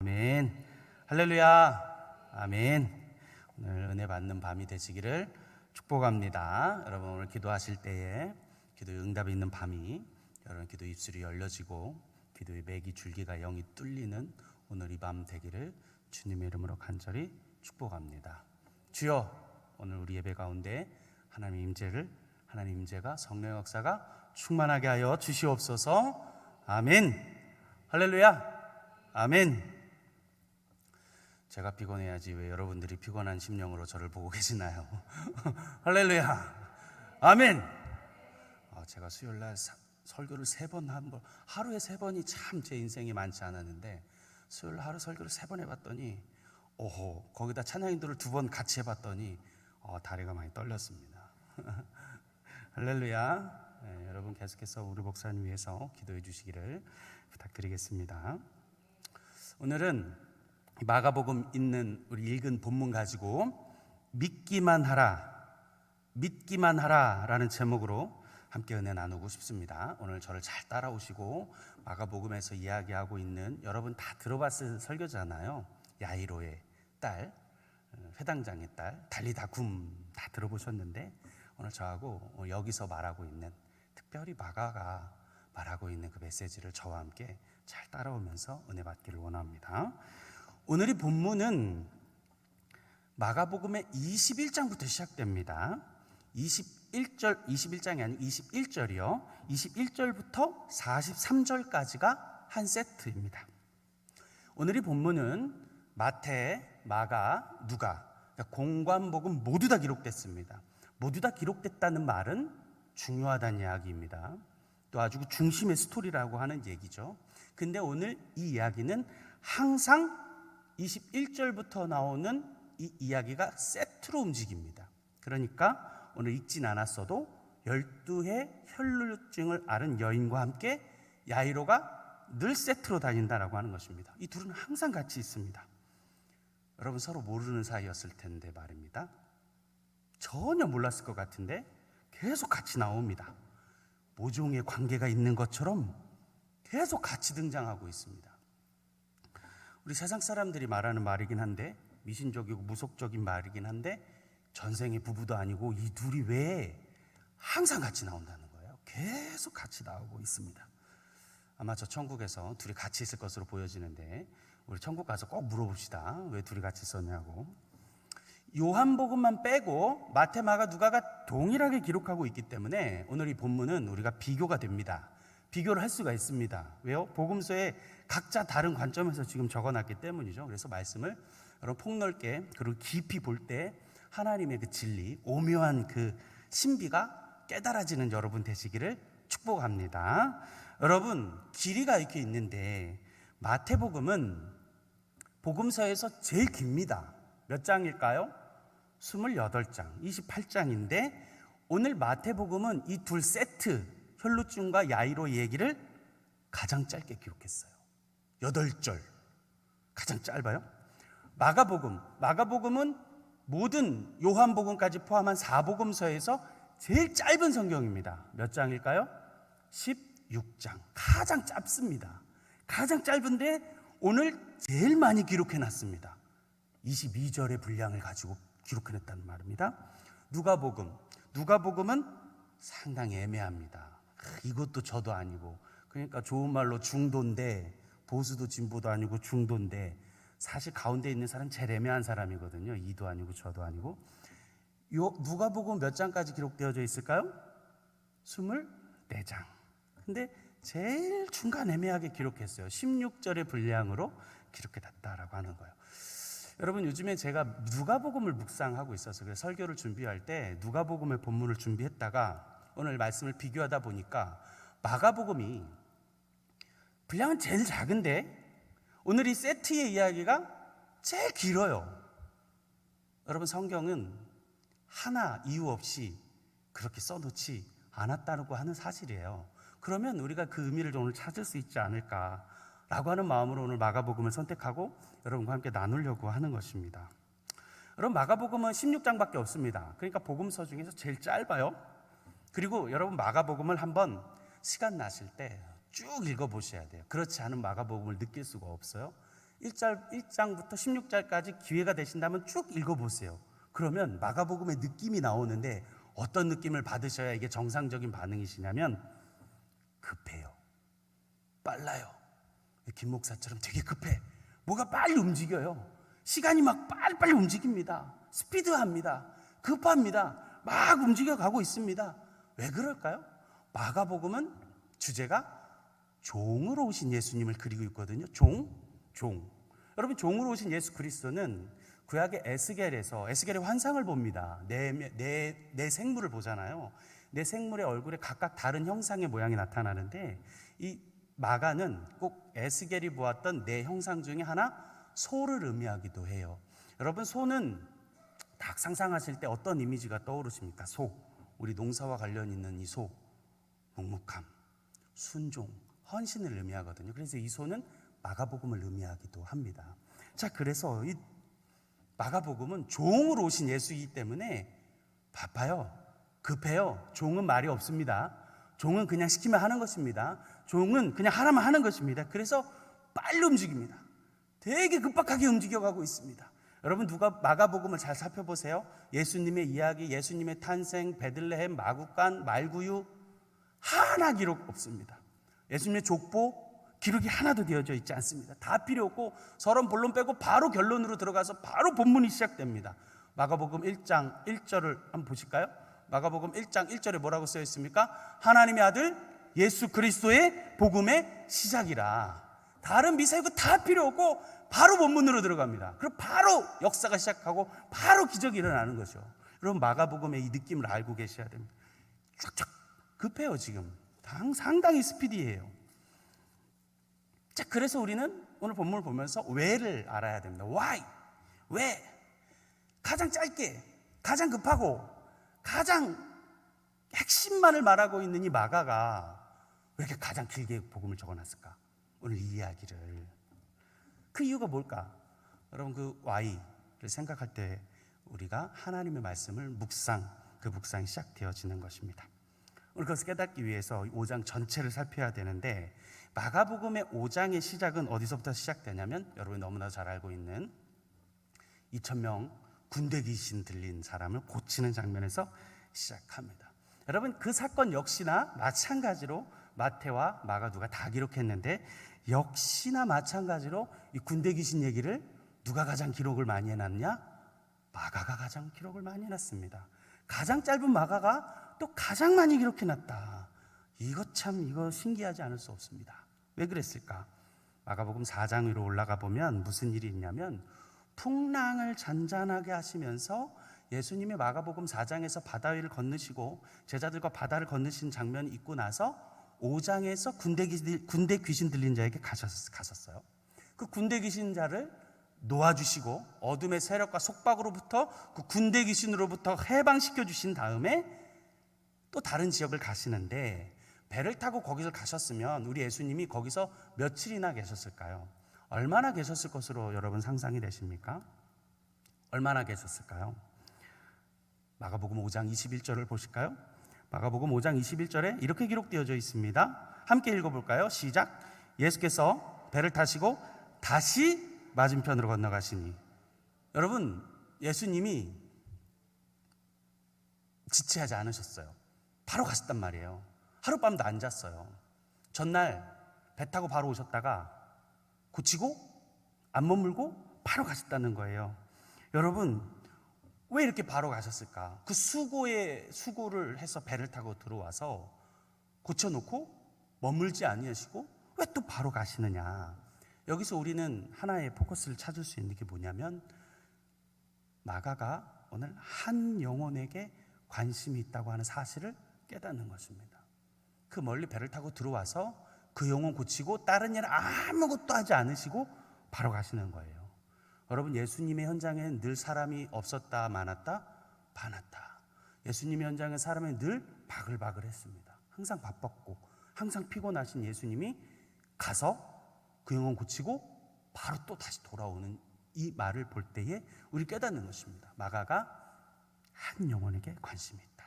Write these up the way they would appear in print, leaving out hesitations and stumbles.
아멘. 할렐루야. 아멘. 오늘 은혜 받는 밤이 되시기를 축복합니다. 여러분, 오늘 기도하실 때에 기도의 응답이 있는 밤이, 여러분 기도 입술이 열려지고 기도의 맥이 줄기가 영이 뚫리는 오늘 이 밤 되기를 주님의 이름으로 간절히 축복합니다. 주여, 오늘 우리 예배 가운데 하나님 임재가 성령의 역사가 충만하게 하여 주시옵소서. 아멘. 할렐루야. 아멘. 제가 피곤해야지 왜 여러분들이 피곤한 심령으로 저를 보고 계시나요? 할렐루야. 아멘. 제가 수요일날 설교를 3번 하루에 3번이 참 제 인생에 많지 않았는데, 수요일 하루 설교를 3번 해봤더니 거기다 찬양인도를 2번 같이 해봤더니 다리가 많이 떨렸습니다. 할렐루야. 네, 여러분 계속해서 우리 목사님 위해서 기도해 주시기를 부탁드리겠습니다. 오늘은 마가복음 있는 우리 읽은 본문 가지고 믿기만 하라라는 제목으로 함께 은혜 나누고 싶습니다. 오늘 저를 잘 따라오시고 마가복음에서 이야기하고 있는, 여러분 다 들어봤을 설교잖아요. 야이로의 딸, 회당장의 딸, 달리다 굼 다 들어보셨는데, 오늘 저하고 여기서 말하고 있는, 특별히 마가가 말하고 있는 그 메시지를 저와 함께 잘 따라오면서 은혜 받기를 원합니다. 오늘 이 본문은 마가복음의 21장부터 시작됩니다. 21장이 아니고 21절이요. 21절부터 43절까지가 한 세트입니다. 오늘 이 본문은 마태, 마가, 누가, 그러니까 공관복음 모두 다 기록됐습니다. 모두 다 기록됐다는 말은 중요하다는 이야기입니다. 또 아주 중심의 스토리라고 하는 얘기죠. 근데 오늘 이 이야기는 항상 21절부터 나오는 이 이야기가 세트로 움직입니다. 그러니까 오늘 읽진 않았어도 12해 혈루증을 앓은 여인과 함께 야이로가 늘 세트로 다닌다라고 하는 것입니다. 이 둘은 항상 같이 있습니다. 여러분 서로 모르는 사이였을 텐데 말입니다. 전혀 몰랐을 것 같은데 계속 같이 나옵니다. 모종의 관계가 있는 것처럼 계속 같이 등장하고 있습니다. 우리 세상 사람들이 말하는 말이긴 한데, 미신적이고 무속적인 말이긴 한데, 전생의 부부도 아니고 이 둘이 왜 항상 같이 나온다는 거예요. 계속 같이 나오고 있습니다. 아마 저 천국에서 둘이 같이 있을 것으로 보여지는데, 우리 천국 가서 꼭 물어봅시다. 왜 둘이 같이 있었냐고. 요한복음만 빼고 마태, 마가, 누가가 동일하게 기록하고 있기 때문에 오늘 이 본문은 우리가 비교가 됩니다. 비교를 할 수가 있습니다. 왜요? 복음서에 각자 다른 관점에서 지금 적어놨기 때문이죠. 그래서 말씀을 여러분 폭넓게 그리고 깊이 볼 때 하나님의 그 진리, 오묘한 그 신비가 깨달아지는 여러분 되시기를 축복합니다. 여러분, 길이가 이렇게 있는데 마태복음은 복음서에서 제일 깁니다. 몇 장일까요? 28장, 28장인데 오늘 마태복음은 이 둘 세트, 혈루증과 야이로 얘기를 가장 짧게 기록했어요. 8절, 가장 짧아요. 마가복음은 모든 요한복음까지 포함한 4복음서에서 제일 짧은 성경입니다. 몇 장일까요? 16장, 가장 짧습니다. 가장 짧은데 오늘 제일 많이 기록해놨습니다. 22절의 분량을 가지고 기록해냈다는 말입니다. 누가복음은 상당히 애매합니다. 이것도 저도 아니고, 그러니까 좋은 말로 중도인데, 보수도 진보도 아니고 중도인데, 사실 가운데 있는 사람 제일 애매한 사람이거든요. 이도 아니고 저도 아니고. 누가복음 몇 장까지 기록되어져 있을까요? 24장. 근데 제일 중간 애매하게 기록했어요. 16절의 분량으로 기록해놨다라고 하는 거예요. 여러분, 요즘에 제가 누가복음을 묵상하고 있어서 그래서 설교를 준비할 때 누가복음의 본문을 준비했다가 오늘 말씀을 비교하다 보니까 마가복음이 분량은 제일 작은데 오늘 이 세트의 이야기가 제일 길어요. 여러분, 성경은 하나 이유 없이 그렇게 써놓지 않았다고 하는 사실이에요. 그러면 우리가 그 의미를 오늘 찾을 수 있지 않을까라고 하는 마음으로 오늘 마가복음을 선택하고 여러분과 함께 나누려고 하는 것입니다. 여러분, 마가복음은 16장밖에 없습니다. 그러니까 복음서 중에서 제일 짧아요. 그리고 여러분, 마가복음을 한번 시간 나실 때 쭉 읽어보셔야 돼요. 그렇지 않은 마가복음을 느낄 수가 없어요. 1장부터 16장까지 기회가 되신다면 쭉 읽어보세요. 그러면 마가복음의 느낌이 나오는데 어떤 느낌을 받으셔야 이게 정상적인 반응이시냐면 급해요. 빨라요. 김 목사처럼 되게 급해. 뭐가 빨리 움직여요. 시간이 막 빨리빨리 움직입니다. 스피드합니다. 급합니다. 막 움직여가고 있습니다. 왜 그럴까요? 마가복음은 주제가 종으로 오신 예수님을 그리고 있거든요. 종. 여러분, 종으로 오신 예수 그리스도는 구약의 에스겔의 환상을 봅니다. 내 생물을 보잖아요. 내 생물의 얼굴에 각각 다른 형상의 모양이 나타나는데 이 마가는 꼭 에스겔이 보았던 네 형상 중에 하나, 소를 의미하기도 해요. 여러분, 소는 딱 상상하실 때 어떤 이미지가 떠오르십니까? 소, 우리 농사와 관련 있는 이 소, 묵묵함, 순종, 헌신을 의미하거든요. 그래서 이 소는 마가복음을 의미하기도 합니다. 자, 그래서 이 마가복음은 종으로 오신 예수이기 때문에 바빠요, 급해요. 종은 말이 없습니다. 종은 그냥 시키면 하는 것입니다. 종은 그냥 하라면 하는 것입니다. 그래서 빨리 움직입니다. 되게 급박하게 움직여가고 있습니다. 여러분, 누가 마가복음을 잘 살펴보세요. 예수님의 이야기, 예수님의 탄생, 베들레헴, 마구간, 말구유 하나 기록 없습니다. 예수님의 족보 기록이 하나도 되어져 있지 않습니다. 다 필요 없고 서론 본론 빼고 바로 결론으로 들어가서 바로 본문이 시작됩니다. 마가복음 1장 1절을 한번 보실까요? 마가복음 1장 1절에 뭐라고 쓰여 있습니까? 하나님의 아들 예수 그리스도의 복음의 시작이라. 다른 미사이고 다 필요 없고 바로 본문으로 들어갑니다. 그럼 바로 역사가 시작하고 바로 기적이 일어나는 거죠. 여러분, 마가복음의 이 느낌을 알고 계셔야 됩니다. 쫙쫙 급해요. 지금 상당히 스피디해요. 자, 그래서 우리는 오늘 본문을 보면서 왜를 알아야 됩니다. Why? 왜? 가장 짧게, 가장 급하고 가장 핵심만을 말하고 있는 이 마가가 왜 이렇게 가장 길게 복음을 적어놨을까? 오늘 이 이야기를. 그 이유가 뭘까? 여러분, 그 Why를 생각할 때 우리가 하나님의 말씀을 그 묵상이 시작되어지는 것입니다. 오늘 그것을 깨닫기 위해서 5장 전체를 살펴야 되는데, 마가복음의 5장의 시작은 어디서부터 시작되냐면 여러분이 너무나 잘 알고 있는 2,000명 군대 귀신 들린 사람을 고치는 장면에서 시작합니다. 여러분, 그 사건 역시나 마찬가지로 마태와 마가, 누가 다 기록했는데 역시나 마찬가지로 이 군대 귀신 얘기를 누가 가장 기록을 많이 해놨냐? 마가가 가장 기록을 많이 해놨습니다. 가장 짧은 마가가 또 가장 많이 기록해놨다. 이거 신기하지 않을 수 없습니다. 왜 그랬을까? 마가복음 4장 위로 올라가 보면 무슨 일이 있냐면, 풍랑을 잔잔하게 하시면서 예수님이 마가복음 4장에서 바다 위를 건너시고 제자들과 바다를 건너신 장면이 있고 나서 5장에서 군대 귀신 들린 자에게 가셨어요. 그 군대 귀신 자를 놓아주시고 어둠의 세력과 속박으로부터, 그 군대 귀신으로부터 해방시켜 주신 다음에 또 다른 지역을 가시는데, 배를 타고 거기를 가셨으면 우리 예수님이 거기서 며칠이나 계셨을까요? 얼마나 계셨을 것으로 여러분 상상이 되십니까? 얼마나 계셨을까요? 마가복음 5장 21절을 보실까요? 마가복음 5장 21절에 이렇게 기록되어져 있습니다. 함께 읽어볼까요? 시작. 예수께서 배를 타시고 다시 맞은편으로 건너가시니. 여러분, 예수님이 지체하지 않으셨어요. 바로 가셨단 말이에요. 하룻밤도 안 잤어요. 전날 배 타고 바로 오셨다가 고치고 안 머물고 바로 가셨다는 거예요. 여러분, 왜 이렇게 바로 가셨을까? 그 수고를 해서 배를 타고 들어와서 고쳐놓고 머물지 아니하시고 왜 또 바로 가시느냐? 여기서 우리는 하나의 포커스를 찾을 수 있는 게 뭐냐면, 마가가 오늘 한 영혼에게 관심이 있다고 하는 사실을 깨닫는 것입니다. 그 멀리 배를 타고 들어와서 그 영혼 고치고 다른 일 아무것도 하지 않으시고 바로 가시는 거예요. 여러분, 예수님의 현장에는 늘 사람이 없었다, 많았다? 많았다. 예수님의 현장에 사람이 늘 바글바글했습니다. 항상 바빴고 항상 피곤하신 예수님이 가서 그 영혼 고치고 바로 또 다시 돌아오는 이 말을 볼 때에 우리 깨닫는 것입니다. 마가가 한 영혼에게 관심이 있다.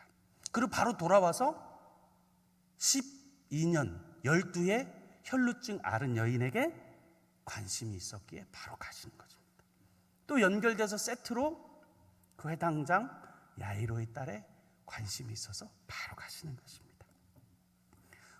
그리고 바로 돌아와서 12년 12의 혈루증 앓은 여인에게 관심이 있었기에 바로 가시는 것입니다. 또 연결돼서 세트로 그 회당장 야이로의 딸에 관심이 있어서 바로 가시는 것입니다.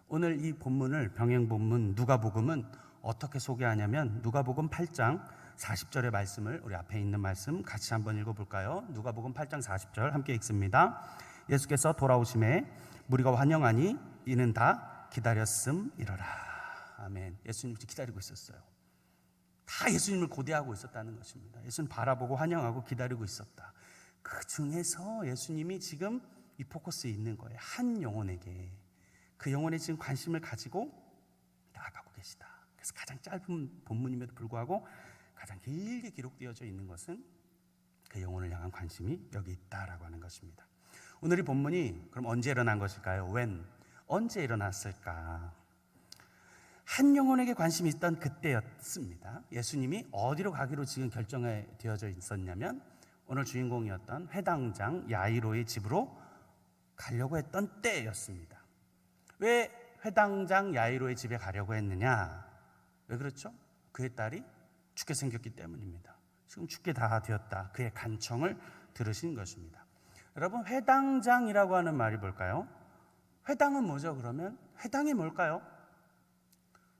오늘 이 본문을 병행 본문 누가복음은 어떻게 소개하냐면 누가복음 8장 40절의 말씀을 우리 앞에 있는 말씀 같이 한번 읽어볼까요? 누가복음 8장 40절 함께 읽습니다. 예수께서 돌아오심에 무리가 환영하니 이는 다 기다렸음이러라. 아멘. 예수님이 기다리고 있었어요. 다 예수님을 고대하고 있었다는 것입니다. 예수님 바라보고 환영하고 기다리고 있었다. 그 중에서 예수님이 지금 이 포커스에 있는 거예요. 한 영혼에게, 그 영혼에 지금 관심을 가지고 나아가고 계시다. 그래서 가장 짧은 본문임에도 불구하고 가장 길게 기록되어져 있는 것은 그 영혼을 향한 관심이 여기 있다라고 하는 것입니다. 오늘 이 본문이 그럼 언제 일어난 것일까요? 언제 일어났을까? 한 영혼에게 관심이 있던 그때였습니다. 예수님이 어디로 가기로 지금 결정되어져 있었냐면 오늘 주인공이었던 회당장 야이로의 집으로 가려고 했던 때였습니다. 왜 회당장 야이로의 집에 가려고 했느냐? 왜 그렇죠? 그의 딸이 죽게 생겼기 때문입니다. 지금 죽게 다 되었다. 그의 간청을 들으신 것입니다. 여러분, 회당장이라고 하는 말이 뭘까요? 회당은 뭐죠? 그러면 회당이 뭘까요?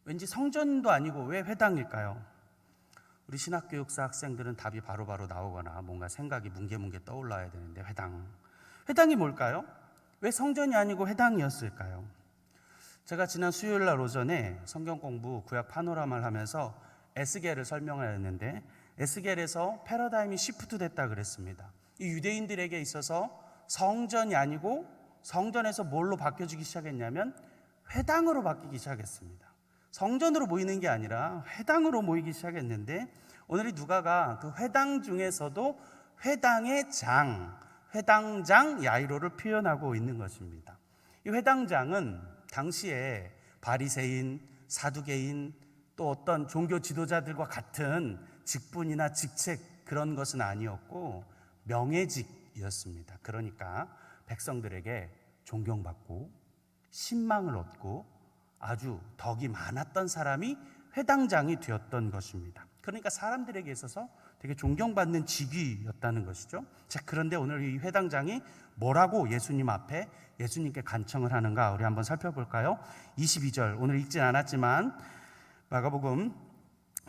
왠지 성전도 아니고 왜 회당일까요? 우리 신학교육사 학생들은 답이 바로바로 나오거나 뭔가 생각이 뭉게뭉게 떠올라야 되는데 회당이 뭘까요? 왜 성전이 아니고 회당이었을까요? 제가 지난 수요일날 오전에 성경 공부 구약 파노라마를 하면서 에스겔을 설명을 했는데 에스겔에서 패러다임이 시프트 됐다 그랬습니다. 이 유대인들에게 있어서 성전이 아니고 성전에서 뭘로 바뀌어지기 시작했냐면 회당으로 바뀌기 시작했습니다. 성전으로 모이는 게 아니라 회당으로 모이기 시작했는데 오늘 이 누가가 그 회당 중에서도 회당의 회당장 야이로를 표현하고 있는 것입니다. 이 회당장은 당시에 바리새인, 사두개인 또 어떤 종교 지도자들과 같은 직분이나 직책 그런 것은 아니었고 명예직이었습니다. 그러니까 백성들에게 존경받고 신망을 얻고 아주 덕이 많았던 사람이 회당장이 되었던 것입니다. 그러니까 사람들에게 있어서 되게 존경받는 직위였다는 것이죠. 자, 그런데 오늘 이 회당장이 뭐라고 예수님 앞에 예수님께 간청을 하는가 우리 한번 살펴볼까요? 22절 오늘 읽진 않았지만 마가복음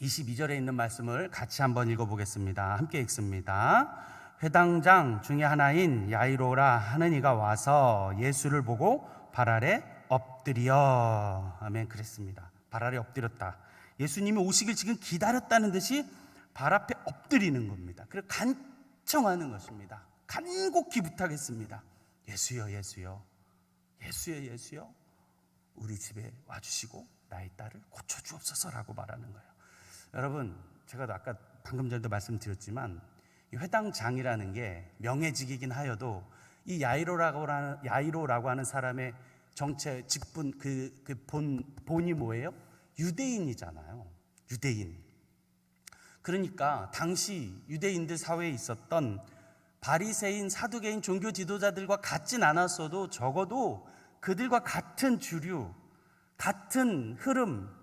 22절에 있는 말씀을 같이 한번 읽어보겠습니다. 함께 읽습니다. 회당장 중에 하나인 야이로라 하는 이가 와서 예수를 보고 발 아래 엎드려. 아멘. 그랬습니다. 발 아래 엎드렸다. 예수님이 오시길 지금 기다렸다는 듯이 발 앞에 엎드리는 겁니다. 그리고 간청하는 것입니다. 간곡히 부탁했습니다. 예수여, 예수여, 예수여, 예수여, 우리 집에 와주시고 나의 딸을 고쳐주옵소서라고 말하는 거예요. 여러분, 제가 아까 방금 전에도 말씀드렸지만 이 회당장이라는 게 명예직이긴 하여도 이 야이로라고 하는 사람의 정체 직분 본이 뭐예요? 유대인이잖아요. 유대인. 그러니까 당시 유대인들 사회에 있었던 바리새인, 사두개인 종교 지도자들과 같진 않았어도 적어도 그들과 같은 주류, 같은 흐름,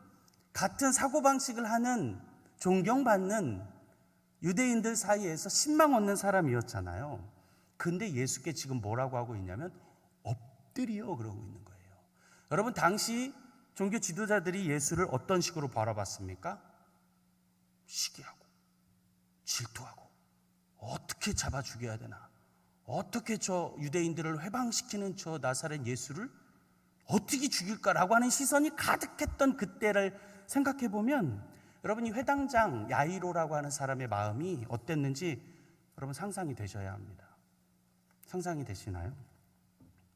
같은 사고방식을 하는 존경받는 유대인들 사이에서 신망 얻는 사람이었잖아요. 근데 예수께 지금 뭐라고 하고 있냐면 엎드려 그러고 있는 거예요. 여러분, 당시 종교 지도자들이 예수를 어떤 식으로 바라봤습니까? 시기하고 질투하고 어떻게 잡아 죽여야 되나, 어떻게 저 유대인들을 회방시키는 저 나사렛 예수를 어떻게 죽일까라고 하는 시선이 가득했던 그때를 생각해 보면 여러분이 회당장 야이로라고 하는 사람의 마음이 어땠는지 여러분 상상이 되셔야 합니다. 상상이 되시나요?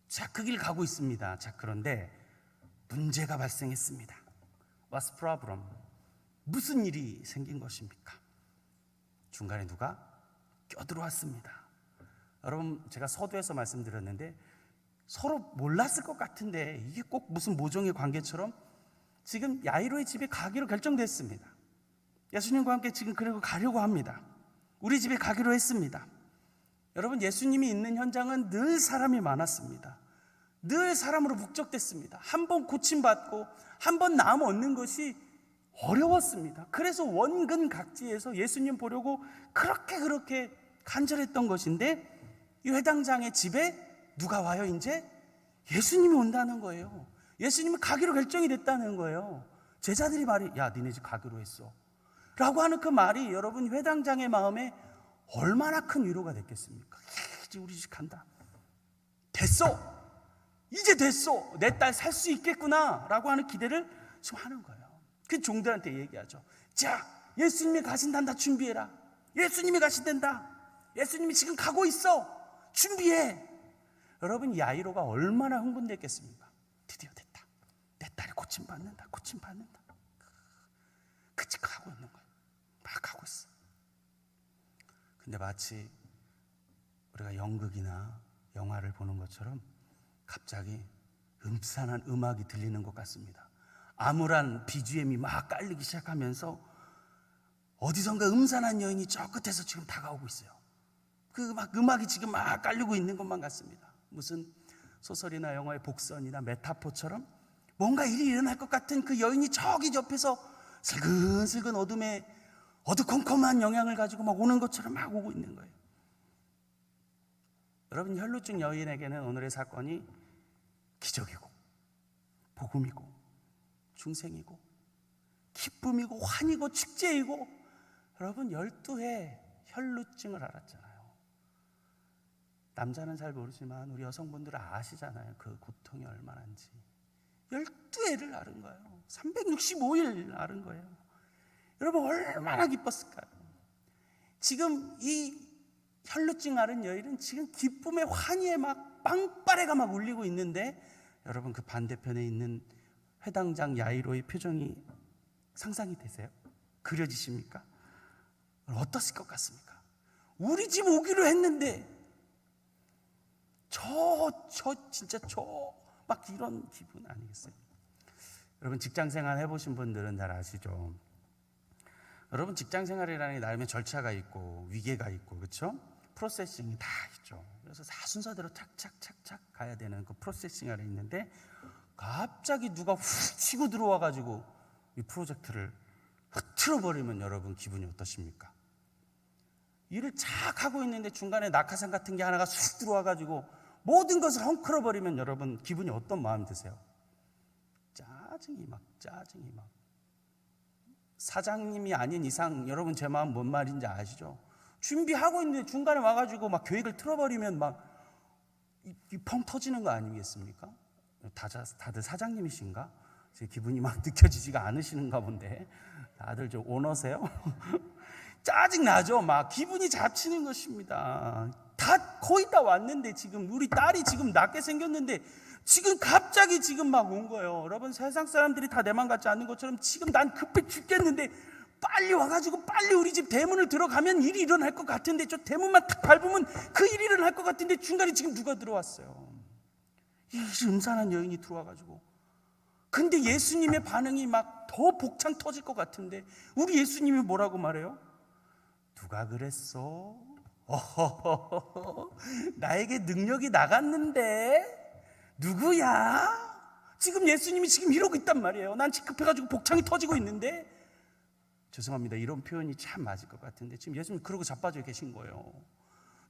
자, 그 길 가고 있습니다. 자, 그런데 문제가 발생했습니다. What's problem? 무슨 일이 생긴 것입니까? 중간에 누가 껴들어왔습니다. 여러분, 제가 서두에서 말씀드렸는데 서로 몰랐을 것 같은데 이게 꼭 무슨 모종의 관계처럼 지금 야이로의 집에 가기로 결정됐습니다. 예수님과 함께 지금 그리고 가려고 합니다. 우리 집에 가기로 했습니다. 여러분, 예수님이 있는 현장은 늘 사람이 많았습니다. 늘 사람으로 북적댔습니다. 한 번 고침받고 한 번 나음 얻는 것이 어려웠습니다. 그래서 원근 각지에서 예수님 보려고 그렇게 간절했던 것인데, 이 회당장의 집에 누가 와요? 이제 예수님이 온다는 거예요. 예수님이 가기로 결정이 됐다는 거예요. 제자들이 말이, 야, 니네 집 가기로 했어 라고 하는 그 말이 여러분, 회당장의 마음에 얼마나 큰 위로가 됐겠습니까? 이제 우리 집 간다, 됐어, 이제 됐어, 내 딸 살 수 있겠구나 라고 하는 기대를 지금 하는 거예요. 그 종들한테 얘기하죠. 자, 예수님이 가신단다, 준비해라. 예수님이 가신단다, 예수님이 지금 가고 있어, 준비해. 여러분, 야이로가 얼마나 흥분됐겠습니까? 드디어 됐다, 내 딸이 고침받는다. 그치, 가고 있는 거예요. 막 가고 있어. 근데 마치 우리가 연극이나 영화를 보는 것처럼 갑자기 음산한 음악이 들리는 것 같습니다. 암울한 BGM이 막 깔리기 시작하면서 어디선가 음산한 여인이 저 끝에서 지금 다가오고 있어요. 그 막 음악이 지금 막 깔리고 있는 것만 같습니다. 무슨 소설이나 영화의 복선이나 메타포처럼 뭔가 일이 일어날 것 같은 그 여인이 저기 옆에서 슬근슬근 어둠에 어두컴컴한 영향을 가지고 막 오는 것처럼 막 오고 있는 거예요. 여러분, 혈루증 여인에게는 오늘의 사건이 기적이고 복음이고 중생이고 기쁨이고 환희고 축제이고, 여러분 12회 혈루증을 앓았잖아요. 남자는 잘 모르지만 우리 여성분들은 아시잖아요. 그 고통이 얼마나인지. 12회를 앓은 거예요. 365일 앓은 거예요. 여러분, 얼마나 기뻤을까요? 지금 이 혈루증 앓은 여인은 지금 기쁨의 환희에 막 빵빠레가 막 울리고 있는데, 여러분 그 반대편에 있는 회당장 야이로의 표정이 상상이 되세요? 그려지십니까? 어떻을 것 같습니까? 우리 집 오기로 했는데 진짜 막 이런 기분 아니겠어요? 여러분, 직장생활 해보신 분들은 잘 아시죠? 여러분, 직장생활이라는 게 나름의 절차가 있고 위계가 있고, 그렇죠? 프로세싱이 다 있죠. 그래서 다 순서대로 착착착착 가야 되는 그 프로세싱이 있는데, 갑자기 누가 훅 치고 들어와가지고 이 프로젝트를 흐트러버리면 여러분 기분이 어떠십니까? 일을 착 하고 있는데 중간에 낙하산 같은 게 하나가 쑥 들어와가지고 모든 것을 헝클어버리면 여러분 기분이 어떤 마음이 드세요? 짜증이 막. 사장님이 아닌 이상 여러분 제 마음 뭔 말인지 아시죠? 준비하고 있는데 중간에 와가지고 막 계획을 틀어버리면 막 펑 터지는 거 아니겠습니까? 다들 사장님이신가? 제 기분이 막 느껴지지가 않으시는가 본데, 다들 좀 오너세요? 짜증나죠? 막 기분이 잡치는 것입니다. 거의 다 왔는데, 지금 우리 딸이 지금 낳게 생겼는데 지금 갑자기 지금 막 온 거예요. 여러분, 세상 사람들이 다 내 맘 같지 않는 것처럼 지금 난 급해 죽겠는데 빨리 와가지고 빨리 우리 집 대문을 들어가면 일이 일어날 것 같은데, 저 대문만 탁 밟으면 그 일이 일어날 것 같은데 중간에 지금 누가 들어왔어요? 이 음산한 여인이 들어와가지고. 근데 예수님의 반응이 막 더 복창 터질 것 같은데, 우리 예수님이 뭐라고 말해요? 누가 그랬어? 어허허허, 나에게 능력이 나갔는데 누구야? 지금 예수님이 지금 이러고 있단 말이에요. 난 지금 급해가지고 복창이 터지고 있는데. 죄송합니다, 이런 표현이 참 맞을 것 같은데 지금 예수님이 그러고 자빠져 계신 거예요.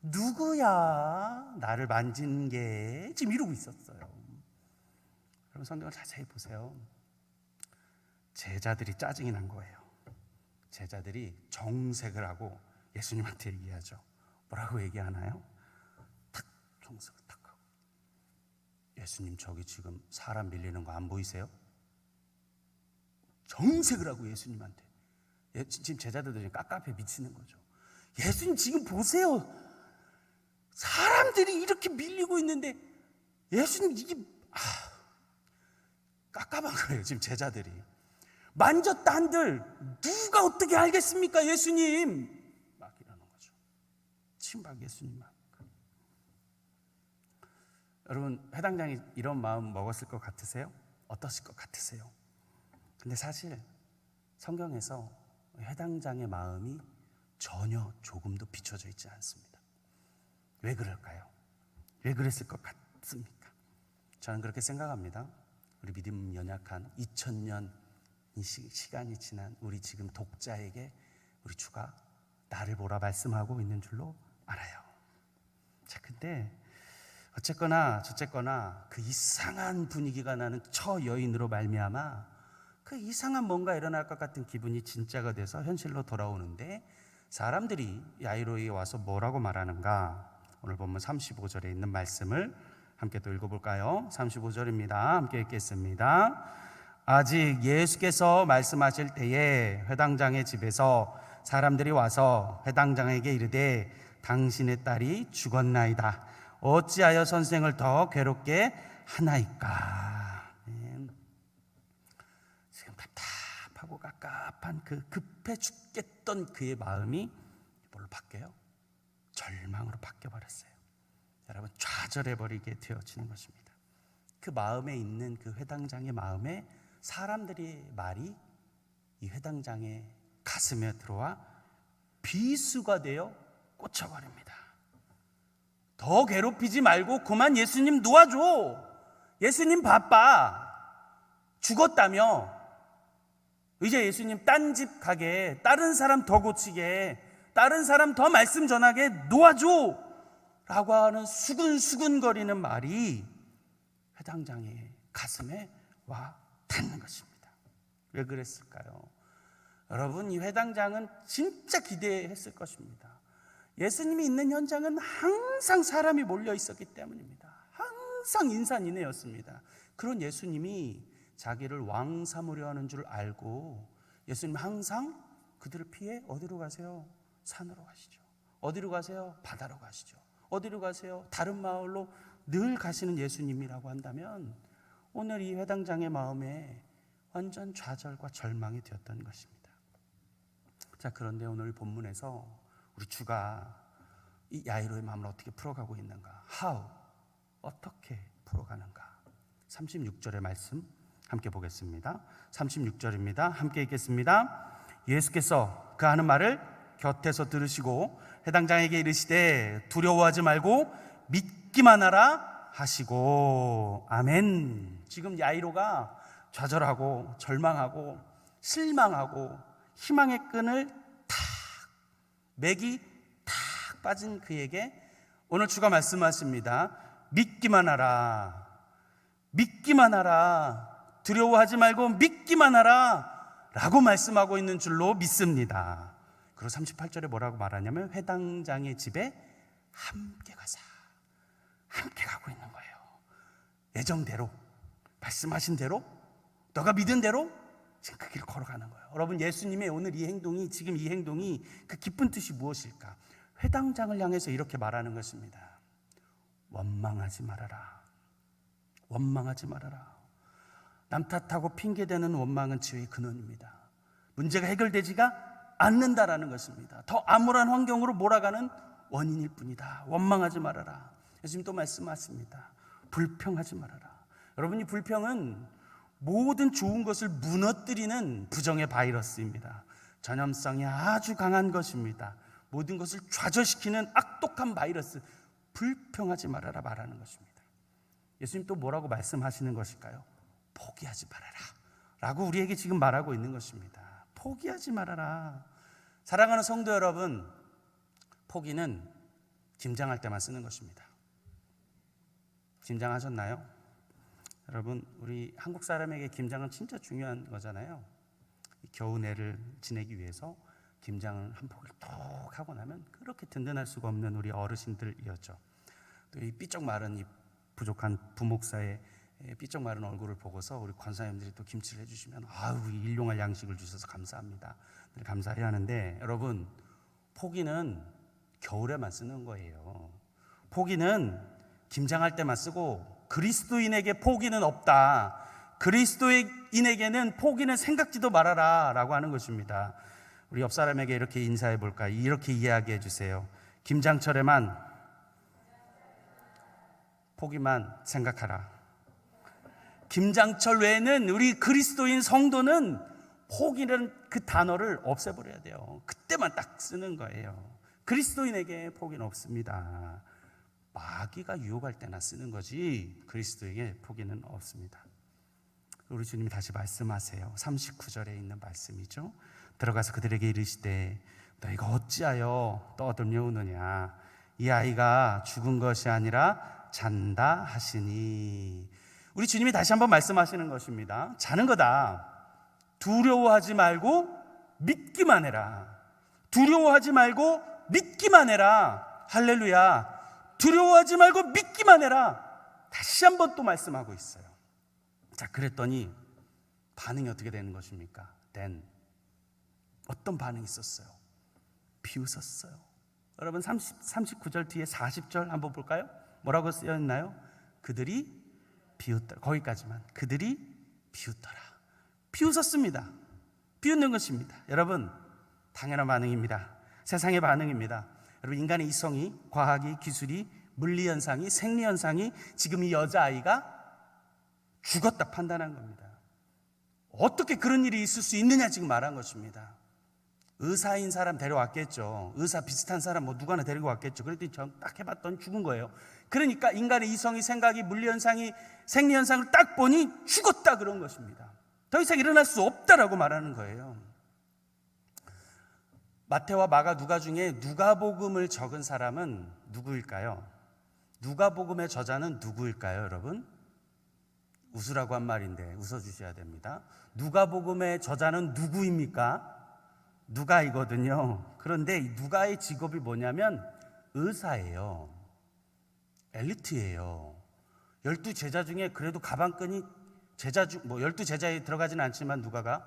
누구야 나를 만진 게? 지금 이러고 있었어요. 여러분, 성경을 자세히 보세요. 제자들이 짜증이 난 거예요. 제자들이 정색을 하고 예수님한테 얘기하죠. 뭐라고 얘기하나요? 탁 정색을 탁 하고, 예수님 저기 지금 사람 밀리는 거 안 보이세요? 정색을 하고 예수님한테. 지금 제자들도 지금 깝깝해 미치는 거죠. 예수님 지금 보세요, 사람들이 이렇게 밀리고 있는데 예수님 이게 깝깝한 거예요. 지금 제자들이 만졌다 한들 누가 어떻게 알겠습니까? 예수님 막 이러는 거죠. 친박 예수님 막. 여러분, 회당장이 이런 마음 먹었을 것 같으세요? 어떠실 것 같으세요? 근데 사실 성경에서 회당장의 마음이 전혀 조금도 비춰져 있지 않습니다. 왜 그럴까요? 왜 그랬을 것 같습니까? 저는 그렇게 생각합니다. 우리 믿음 연약한 2000년 이 시간이 지난 우리 지금 독자에게 우리 주가 나를 보라 말씀하고 있는 줄로 알아요. 자, 근데 어쨌거나 저쨌거나 그 이상한 분위기가 나는 처 여인으로 말미암아 그 이상한 뭔가 일어날 것 같은 기분이 진짜가 돼서 현실로 돌아오는데, 사람들이 야이로에게 와서 뭐라고 말하는가? 오늘 본문 35절에 있는 말씀을 함께 또 읽어볼까요? 35절입니다. 함께 읽겠습니다. 아직 예수께서 말씀하실 때에 회당장의 집에서 사람들이 와서 회당장에게 이르되 당신의 딸이 죽었나이다. 어찌하여 선생을 더 괴롭게 하나이까? 지금 답답하고 갑갑한 그 급해 죽겠던 그의 마음이 뭘로 바뀌어요? 절망으로 바뀌어버렸어요. 여러분, 좌절해버리게 되어지는 것입니다. 그 마음에 있는 그 회당장의 마음에 사람들의 말이 이 회당장의 가슴에 들어와 비수가 되어 꽂혀버립니다. 더 괴롭히지 말고 그만 예수님 놓아줘. 예수님 바빠. 죽었다며. 이제 예수님 딴 집 가게, 다른 사람 더 고치게, 다른 사람 더 말씀 전하게 놓아줘 라고 하는 수근수근거리는 말이 회당장의 가슴에 와 닿는 것입니다. 왜 그랬을까요? 여러분, 이 회당장은 진짜 기대했을 것입니다. 예수님이 있는 현장은 항상 사람이 몰려 있었기 때문입니다. 항상 인산인해였습니다. 그런 예수님이 자기를 왕 삼으려 하는 줄 알고 예수님 항상 그들을 피해 어디로 가세요? 산으로 가시죠. 어디로 가세요? 바다로 가시죠. 어디로 가세요? 다른 마을로 늘 가시는 예수님이라고 한다면 오늘 이 회당장의 마음에 완전 좌절과 절망이 되었던 것입니다. 자, 그런데 오늘 본문에서 우리 주가 이 야이로의 마음을 어떻게 풀어가고 있는가? How? 어떻게 풀어가는가? 36절의 말씀 함께 보겠습니다. 36절입니다. 함께 읽겠습니다. 예수께서 그 하는 말을 곁에서 들으시고 회당장에게 이르시되 두려워하지 말고 믿기만 하라 하시고. 아멘. 지금 야이로가 좌절하고 절망하고 실망하고 희망의 끈을 탁, 맥이 탁 빠진 그에게 오늘 주가 말씀하십니다. 믿기만 하라. 믿기만 하라. 두려워하지 말고 믿기만 하라 라고 말씀하고 있는 줄로 믿습니다. 그리고 38절에 뭐라고 말하냐면 회당장의 집에 함께 가자. 함께 가고 있는 거예요. 예정대로, 말씀하신 대로, 너가 믿은 대로 지금 그 길을 걸어가는 거예요. 여러분, 예수님의 오늘 이 행동이, 지금 이 행동이 그 깊은 뜻이 무엇일까? 회당장을 향해서 이렇게 말하는 것입니다. 원망하지 말아라. 원망하지 말아라. 남 탓하고 핑계대는 원망은 죄의 근원입니다. 문제가 해결되지가 않는다라는 것입니다. 더 암울한 환경으로 몰아가는 원인일 뿐이다. 원망하지 말아라. 예수님 또 말씀하십니다. 불평하지 말아라. 여러분, 이 불평은 모든 좋은 것을 무너뜨리는 부정의 바이러스입니다. 전염성이 아주 강한 것입니다. 모든 것을 좌절시키는 악독한 바이러스. 불평하지 말아라 말하는 것입니다. 예수님 또 뭐라고 말씀하시는 것일까요? 포기하지 말아라 라고 우리에게 지금 말하고 있는 것입니다. 포기하지 말아라. 사랑하는 성도 여러분, 포기는 김장할 때만 쓰는 것입니다. 김장하셨나요? 여러분, 우리 한국 사람에게 김장은 진짜 중요한 거잖아요. 겨우내를 지내기 위해서 김장을 한 포기를 톡 하고 나면 그렇게 든든할 수가 없는 우리 어르신들이었죠. 또 이 삐쩍 마른 이 부족한 부목사의 삐쩍 마른 얼굴을 보고서 우리 권사님들이 또 김치를 해주시면 아유, 일용할 양식을 주셔서 감사합니다. 늘 감사해야 하는데, 여러분, 포기는 겨울에만 쓰는 거예요. 포기는 김장할 때만 쓰고 그리스도인에게 포기는 없다. 그리스도인에게는 포기는 생각지도 말아라 라고 하는 것입니다. 우리 옆 사람에게 이렇게 인사해 볼까? 이렇게 이야기해 주세요. 김장철에만 포기만 생각하라. 김장철 외에는 우리 그리스도인 성도는 포기는 그 단어를 없애버려야 돼요. 그때만 딱 쓰는 거예요. 그리스도인에게 포기는 없습니다. 마귀가 유혹할 때나 쓰는 거지 그리스도에게 포기는 없습니다. 우리 주님이 다시 말씀하세요. 39절에 있는 말씀이죠. 들어가서 그들에게 이르시되 너희가 어찌하여 떠들며 우느냐. 이 아이가 죽은 것이 아니라 잔다 하시니. 우리 주님이 다시 한번 말씀하시는 것입니다. 자는 거다. 두려워하지 말고 믿기만 해라. 두려워하지 말고 믿기만 해라. 할렐루야. 두려워하지 말고 믿기만 해라. 다시 한번 또 말씀하고 있어요. 자, 그랬더니 반응이 어떻게 되는 것입니까? 어떤 반응이 있었어요? 비웃었어요. 여러분 39절 뒤에 40절 한번 볼까요? 뭐라고 쓰여 있나요? 그들이 비웃더라. 거기까지만. 그들이 비웃더라. 비웃었습니다. 비웃는 것입니다. 여러분, 당연한 반응입니다. 세상의 반응입니다. 여러분, 인간의 이성이, 과학이, 기술이, 물리현상이, 생리현상이 지금 이 여자아이가 죽었다 판단한 겁니다. 어떻게 그런 일이 있을 수 있느냐 지금 말한 것입니다. 의사인 사람 데려왔겠죠. 의사 비슷한 사람 누구 하나 데리고 왔겠죠. 그랬더니 딱 해봤더니 죽은 거예요. 그러니까 인간의 이성이, 생각이, 물리현상이, 생리현상을 딱 보니 죽었다 그런 것입니다. 더 이상 일어날 수 없다라고 말하는 거예요. 마태와 마가, 누가 중에 누가복음을 적은 사람은 누구일까요? 누가복음의 저자는 누구일까요, 여러분? 웃으라고 한 말인데 웃어주셔야 됩니다. 누가복음의 저자는 누구입니까? 누가이거든요. 그런데 이 누가의 직업이 뭐냐면 의사예요. 엘리트예요. 12제자 중에 그래도 가방끈이 12제자에 들어가지는 않지만 누가가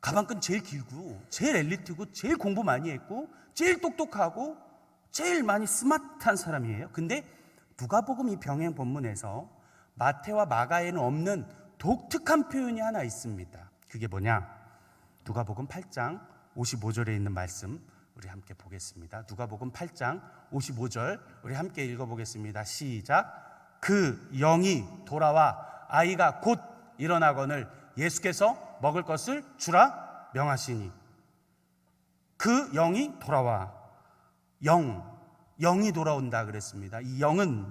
가방끈 제일 길고 제일 엘리트고 제일 공부 많이 했고 제일 똑똑하고 제일 많이 스마트한 사람이에요. 근데 누가복음 이 병행 본문에서 마태와 마가에는 없는 독특한 표현이 하나 있습니다. 그게 뭐냐? 누가복음 8장 55절에 있는 말씀 우리 함께 보겠습니다. 누가복음 8장 55절 우리 함께 읽어보겠습니다. 시작. 그 영이 돌아와 아이가 곧 일어나거늘 예수께서 먹을 것을 주라 명하시니. 그 영이 돌아와. 영이 돌아온다 그랬습니다. 이 영은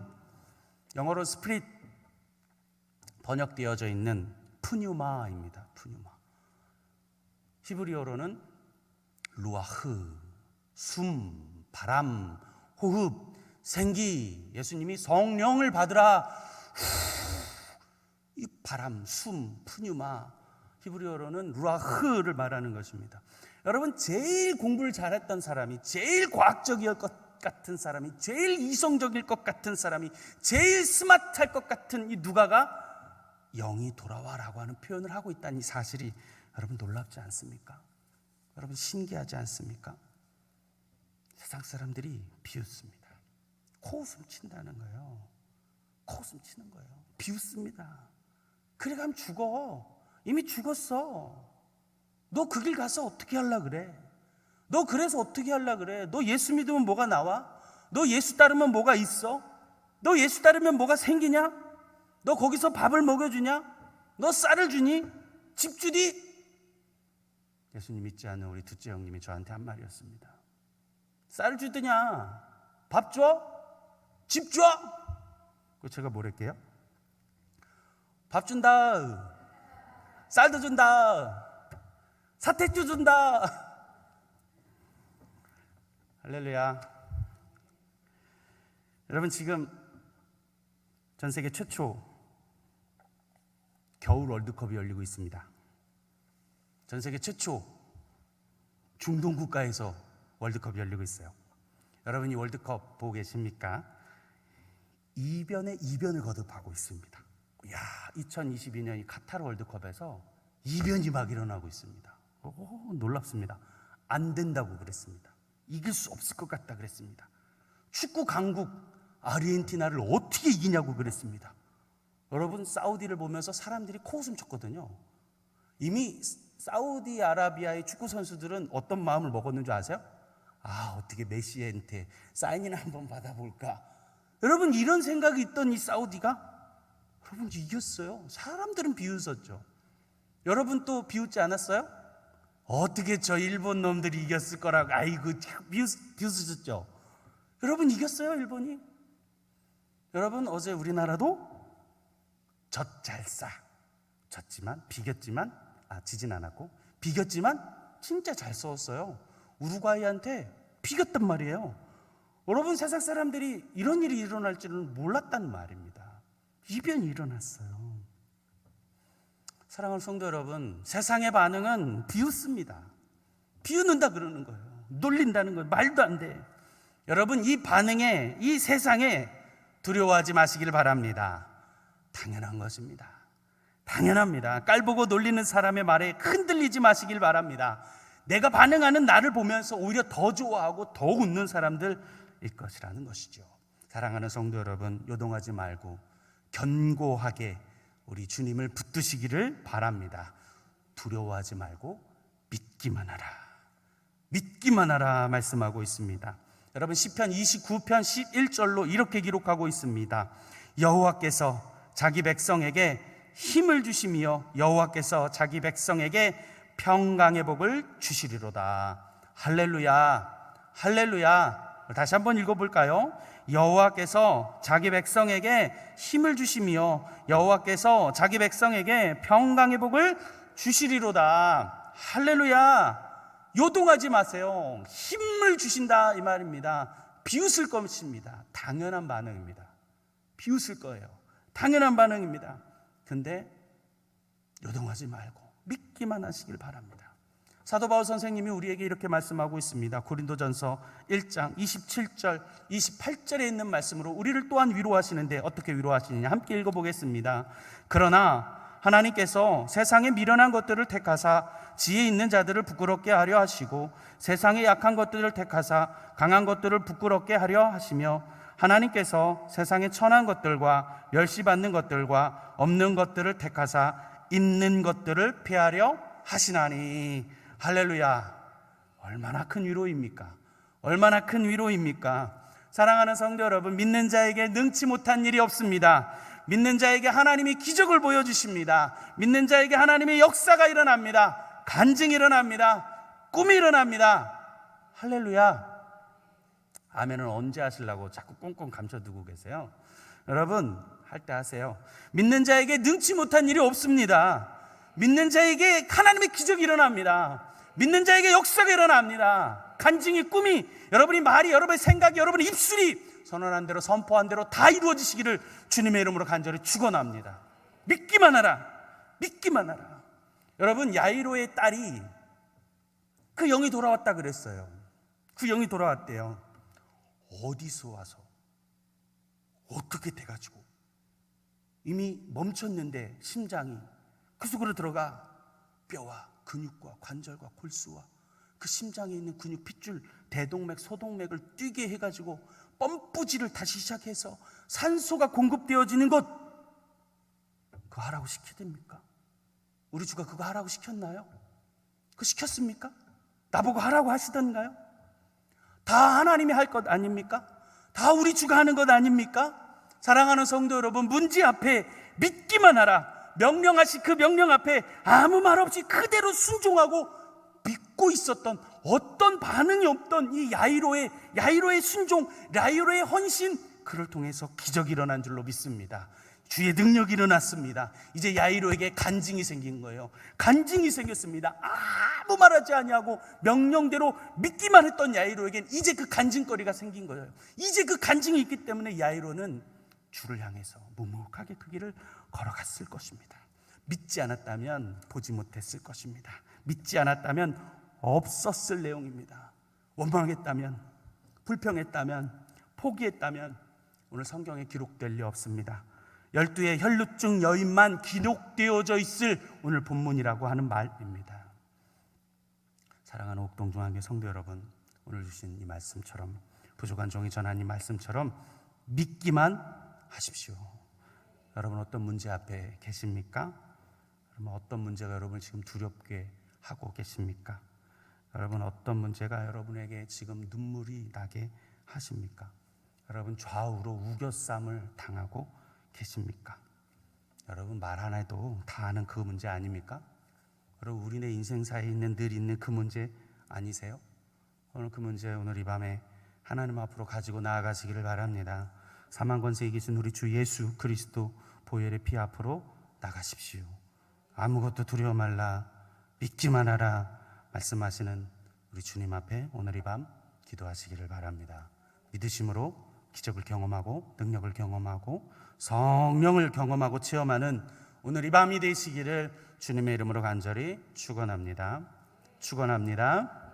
영어로 스피릿 번역되어져 있는 푸뉴마입니다. 푸뉴마. 히브리어로는 루아흐, 숨, 바람, 호흡, 생기. 예수님이 성령을 받으라. 이 바람, 숨, 푸뉴마. 히브리어로는 루아흐를 말하는 것입니다. 여러분, 제일 공부를 잘했던 사람이, 제일 과학적일 것 같은 사람이, 제일 이성적일 것 같은 사람이, 제일 스마트할 것 같은 이 누가가 영이 돌아와라고 하는 표현을 하고 있다는 이 사실이 여러분 놀랍지 않습니까? 여러분 신기하지 않습니까? 세상 사람들이 비웃습니다. 코웃음 친다는 거예요. 코웃음 치는 거예요. 비웃습니다. 그래 가면 죽어. 이미 죽었어. 너 그 길 가서 어떻게 하려 그래? 너 그래서 어떻게 하려 그래? 너 예수 믿으면 뭐가 나와? 너 예수 따르면 뭐가 있어? 너 예수 따르면 뭐가 생기냐? 너 거기서 밥을 먹여주냐? 너 쌀을 주니? 집 주니? 예수님 믿지 않는 우리 둘째 형님이 저한테 한 말이었습니다. 쌀 주더냐? 밥 줘? 집 줘? 그 제가 뭐랄게요? 밥 준다. 쌀도 준다. 사택주 준다. 할렐루야. 여러분 지금 전 세계 최초 겨울 월드컵이 열리고 있습니다. 전 세계 최초 중동 국가에서 월드컵이 열리고 있어요. 여러분 이 월드컵 보고 계십니까? 이변에 이변을 거듭하고 있습니다. 2022년 이 카타르 월드컵에서 이변이 막 일어나고 있습니다. 놀랍습니다. 안 된다고 그랬습니다. 이길 수 없을 것 같다 그랬습니다. 축구 강국 아르헨티나를 어떻게 이기냐고 그랬습니다. 여러분 사우디를 보면서 사람들이 코웃음 쳤거든요. 이미 사우디아라비아의 축구 선수들은 어떤 마음을 먹었는 줄 아세요? 어떻게 메시한테 사인이나 한번 받아볼까. 여러분 이런 생각이 있던 이 사우디가 여러분 이겼어요. 사람들은 비웃었죠. 여러분 또 비웃지 않았어요? 어떻게 저 일본 놈들이 이겼을 거라고 아이고 비웃으셨죠. 여러분 이겼어요 일본이. 여러분 어제 우리나라도 젖잘싸 지진 않았고 비겼지만 진짜 잘 싸웠어요. 우루과이한테 비겼단 말이에요. 여러분, 세상 사람들이 이런 일이 일어날 줄은 몰랐단 말입니다. 이변이 일어났어요. 사랑하는 성도 여러분, 세상의 반응은 비웃습니다. 비웃는다 그러는 거예요. 놀린다는 거예요. 말도 안 돼. 여러분, 이 반응에, 이 세상에 두려워하지 마시길 바랍니다. 당연한 것입니다. 당연합니다. 깔보고 놀리는 사람의 말에 흔들리지 마시길 바랍니다. 내가 반응하는 나를 보면서 오히려 더 좋아하고 더 웃는 사람들일 것이라는 것이죠. 사랑하는 성도 여러분, 요동하지 말고 견고하게 우리 주님을 붙드시기를 바랍니다. 두려워하지 말고 믿기만 하라. 믿기만 하라 말씀하고 있습니다. 여러분, 시편 29편 11절로 이렇게 기록하고 있습니다. 여호와께서 자기 백성에게 힘을 주시며 여호와께서 자기 백성에게 평강의 복을 주시리로다. 할렐루야, 할렐루야. 다시 한번 읽어볼까요? 여호와께서 자기 백성에게 힘을 주시며 여호와께서 자기 백성에게 평강의 복을 주시리로다. 할렐루야. 요동하지 마세요. 힘을 주신다 이 말입니다. 비웃을 것입니다. 당연한 반응입니다. 비웃을 거예요. 당연한 반응입니다. 근데 요동하지 말고 믿기만 하시길 바랍니다. 사도 바울 선생님이 우리에게 이렇게 말씀하고 있습니다. 고린도전서 1장 27절 28절에 있는 말씀으로 우리를 또한 위로하시는데 어떻게 위로하시느냐 함께 읽어보겠습니다. 그러나 하나님께서 세상의 미련한 것들을 택하사 지혜 있는 자들을 부끄럽게 하려 하시고 세상의 약한 것들을 택하사 강한 것들을 부끄럽게 하려 하시며 하나님께서 세상의 천한 것들과 멸시받는 것들과 없는 것들을 택하사 있는 것들을 폐하려 하시나니. 할렐루야. 얼마나 큰 위로입니까? 얼마나 큰 위로입니까? 사랑하는 성도 여러분, 믿는 자에게 능치 못한 일이 없습니다. 믿는 자에게 하나님이 기적을 보여주십니다. 믿는 자에게 하나님의 역사가 일어납니다. 간증이 일어납니다. 꿈이 일어납니다. 할렐루야. 아멘은 언제 하시려고 자꾸 꽁꽁 감춰두고 계세요? 여러분, 할 때 하세요. 믿는 자에게 능치 못한 일이 없습니다. 믿는 자에게 하나님의 기적이 일어납니다. 믿는 자에게 역사가 일어납니다. 간증이, 꿈이, 여러분이 말이, 여러분의 생각이, 여러분의 입술이 선언한 대로, 선포한 대로 다 이루어지시기를 주님의 이름으로 간절히 축원합니다. 믿기만 하라. 믿기만 하라. 여러분, 야이로의 딸이 그 영이 돌아왔다 그랬어요. 그 영이 돌아왔대요. 어디서 와서 어떻게 돼가지고 이미 멈췄는데 심장이 그 속으로 들어가 뼈와 근육과 관절과 골수와 그 심장에 있는 근육, 핏줄, 대동맥, 소동맥을 뛰게 해가지고 펌프질을 다시 시작해서 산소가 공급되어지는 것, 그거 하라고 시켜야 됩니까? 우리 주가 그거 하라고 시켰나요? 그거 시켰습니까? 나보고 하라고 하시던가요? 다 하나님이 할 것 아닙니까? 다 우리 주가 하는 것 아닙니까? 사랑하는 성도 여러분, 문제 앞에 믿기만 하라. 명령하신 그 명령 앞에 아무 말 없이 그대로 순종하고 믿고 있었던, 어떤 반응이 없던 이 야이로의 순종, 야이로의 헌신, 그를 통해서 기적이 일어난 줄로 믿습니다. 주의 능력이 일어났습니다. 이제 야이로에게 간증이 생긴 거예요. 간증이 생겼습니다. 아무 말하지 아니하고 명령대로 믿기만 했던 야이로에겐 이제 그 간증거리가 생긴 거예요. 이제 그 간증이 있기 때문에 야이로는 주를 향해서 묵묵하게 그 길을 걸어갔을 것입니다. 믿지 않았다면 보지 못했을 것입니다. 믿지 않았다면 없었을 내용입니다. 원망했다면, 불평했다면, 포기했다면 오늘 성경에 기록될 리 없습니다. 12의 혈루증 여인만 기록되어져 있을 오늘 본문이라고 하는 말입니다. 사랑하는 옥동중앙교 성도 여러분, 오늘 주신 이 말씀처럼, 부족한 종이 전한 이 말씀처럼 믿기만 하십시오. 여러분, 어떤 문제 앞에 계십니까? 여러분, 어떤 문제가 여러분을 지금 두렵게 하고 계십니까? 여러분, 어떤 문제가 여러분에게 지금 눈물이 나게 하십니까? 여러분, 좌우로 우겨쌈을 당하고 계십니까? 여러분, 말 하나 해도 다 아는 그 문제 아닙니까? 여러분, 우리네 인생사에 늘 있는 그 문제 아니세요? 오늘 그 문제, 오늘 이 밤에 하나님 앞으로 가지고 나아가시기를 바랍니다. 사망 권세 이기신 우리 주 예수 그리스도 보혈의 피 앞으로 나가십시오. 아무것도 두려워 말라, 믿기만 하라 말씀하시는 우리 주님 앞에 오늘 이 밤 기도하시기를 바랍니다. 믿으심으로 기적을 경험하고 능력을 경험하고 성령을 경험하고 체험하는 오늘 이 밤이 되시기를 주님의 이름으로 간절히 축원합니다. 축원합니다.